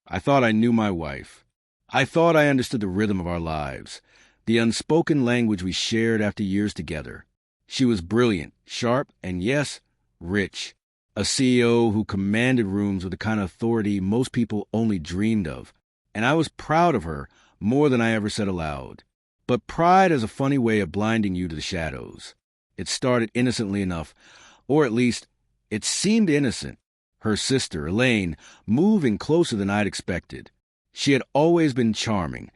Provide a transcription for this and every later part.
I thought I knew my wife. I thought I understood the rhythm of our lives, the unspoken language we shared after years together. She was brilliant, sharp, and yes, rich. A CEO who commanded rooms with the kind of authority most people only dreamed of. And I was proud of her more than I ever said aloud. But pride is a funny way of blinding you to the shadows. It started innocently enough, or at least it seemed innocent. Her sister, Elaine, moving closer than I'd expected. She had always been charming,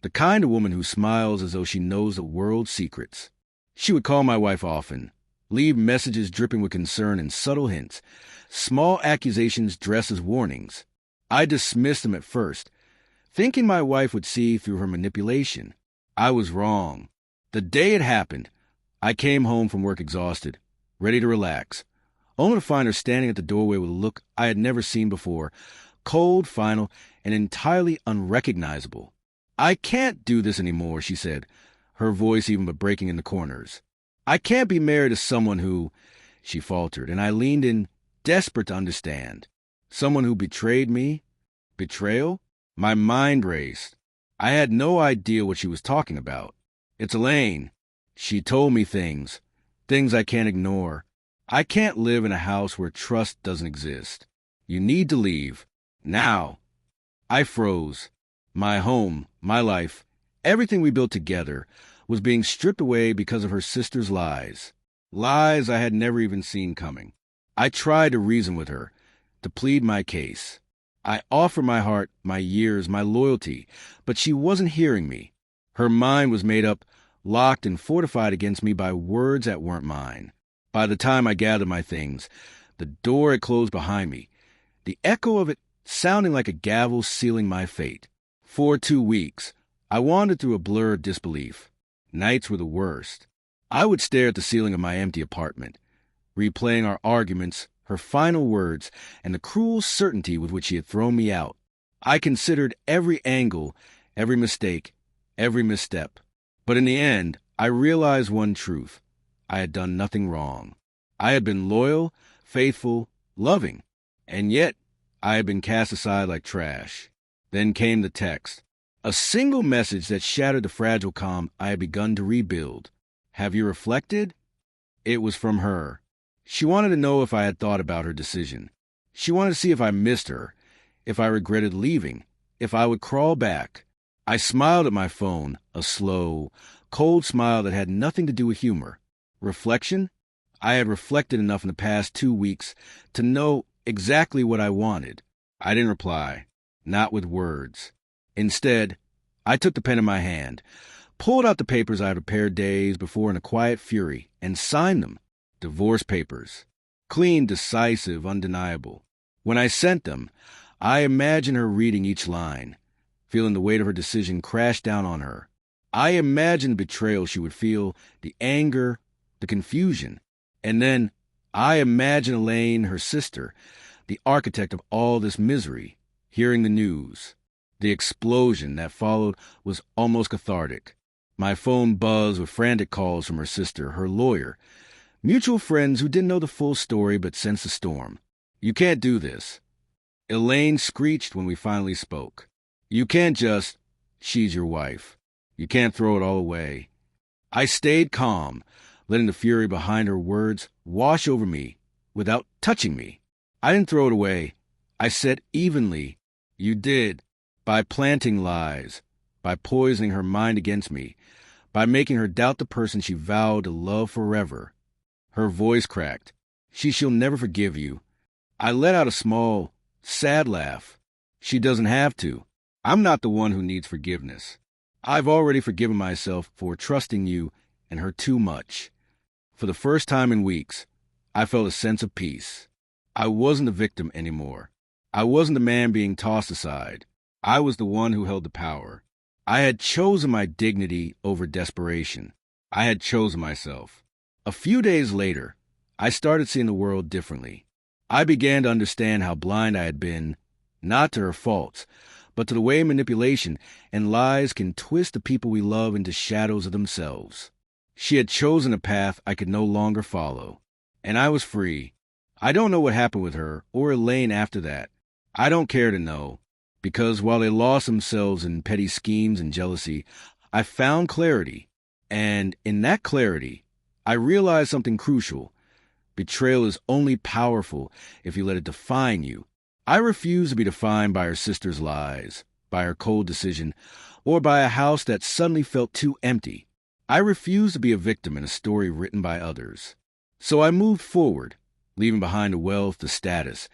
the kind of woman who smiles as though she knows the world's secrets. She would call my wife often, leave messages dripping with concern and subtle hints, small accusations dressed as warnings. I dismissed them at first, thinking my wife would see through her manipulation. I was wrong. The day it happened, I came home from work exhausted, ready to relax, only to find her standing at the doorway with a look I had never seen before, cold, final, and entirely unrecognizable. "I can't do this anymore," she said, her voice even but breaking in the corners. "I can't be married to someone who—" She faltered, and I leaned in, desperate to understand. Someone who betrayed me? Betrayal? My mind raced. I had no idea what she was talking about. "It's Elaine. She told me things I can't ignore. I can't live in a house where trust doesn't exist. You need to leave. Now." I froze. My home, my life, everything we built together was being stripped away because of her sister's lies. Lies I had never even seen coming. I tried to reason with her, to plead my case. I offered my heart, my years, my loyalty, but she wasn't hearing me. Her mind was made up, locked and fortified against me by words that weren't mine. By the time I gathered my things, the door had closed behind me, the echo of it sounding like a gavel sealing my fate. For 2 weeks, I wandered through a blur of disbelief. Nights were the worst. I would stare at the ceiling of my empty apartment, replaying our arguments, her final words, and the cruel certainty with which she had thrown me out. I considered every angle, every mistake, every misstep. But in the end, I realized one truth. I had done nothing wrong. I had been loyal, faithful, loving, and yet I had been cast aside like trash. Then came the text, a single message that shattered the fragile calm I had begun to rebuild. "Have you reflected?" It was from her. She wanted to know if I had thought about her decision. She wanted to see if I missed her, if I regretted leaving, if I would crawl back. I smiled at my phone, a slow, cold smile that had nothing to do with humor. Reflection? I had reflected enough in the past 2 weeks to know exactly what I wanted. I didn't reply, not with words. Instead, I took the pen in my hand, pulled out the papers I had prepared days before in a quiet fury, and signed them. Divorce papers. Clean, decisive, undeniable. When I sent them, I imagined her reading each line, feeling the weight of her decision crash down on her. I imagined the betrayal she would feel, the anger, the confusion. And then I imagined Elaine, her sister, the architect of all this misery, hearing the news. The explosion that followed was almost cathartic. My phone buzzed with frantic calls from her sister, her lawyer, mutual friends who didn't know the full story but sensed the storm. "You can't do this." Elaine screeched when we finally spoke. "You can't just— she's your wife. You can't throw it all away." I stayed calm, letting the fury behind her words wash over me without touching me. I didn't throw it away. I said evenly, "You did, by planting lies, by poisoning her mind against me, by making her doubt the person she vowed to love forever." Her voice cracked. She'll never forgive you." I let out a small, sad laugh. "She doesn't have to. I'm not the one who needs forgiveness. I've already forgiven myself for trusting you and her too much." For the first time in weeks, I felt a sense of peace. I wasn't a victim anymore. I wasn't the man being tossed aside. I was the one who held the power. I had chosen my dignity over desperation. I had chosen myself. A few days later, I started seeing the world differently. I began to understand how blind I had been, not to her faults, but to the way manipulation and lies can twist the people we love into shadows of themselves. She had chosen a path I could no longer follow, and I was free. I don't know what happened with her or Elaine after that. I don't care to know. Because while they lost themselves in petty schemes and jealousy, I found clarity. And in that clarity, I realized something crucial. Betrayal is only powerful if you let it define you. I refuse to be defined by her sister's lies, by her cold decision, or by a house that suddenly felt too empty. I refuse to be a victim in a story written by others. So I moved forward, leaving behind the wealth, the status,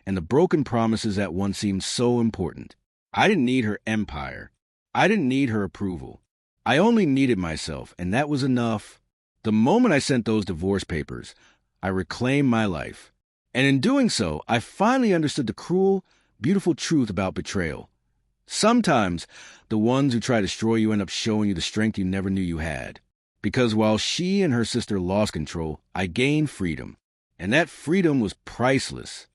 and the broken promises that once seemed so important. I didn't need her empire. I didn't need her approval. I only needed myself, and that was enough. The moment I sent those divorce papers, I reclaimed my life. And in doing so, I finally understood the cruel, beautiful truth about betrayal. Sometimes, the ones who try to destroy you end up showing you the strength you never knew you had. Because while she and her sister lost control, I gained freedom. And that freedom was priceless.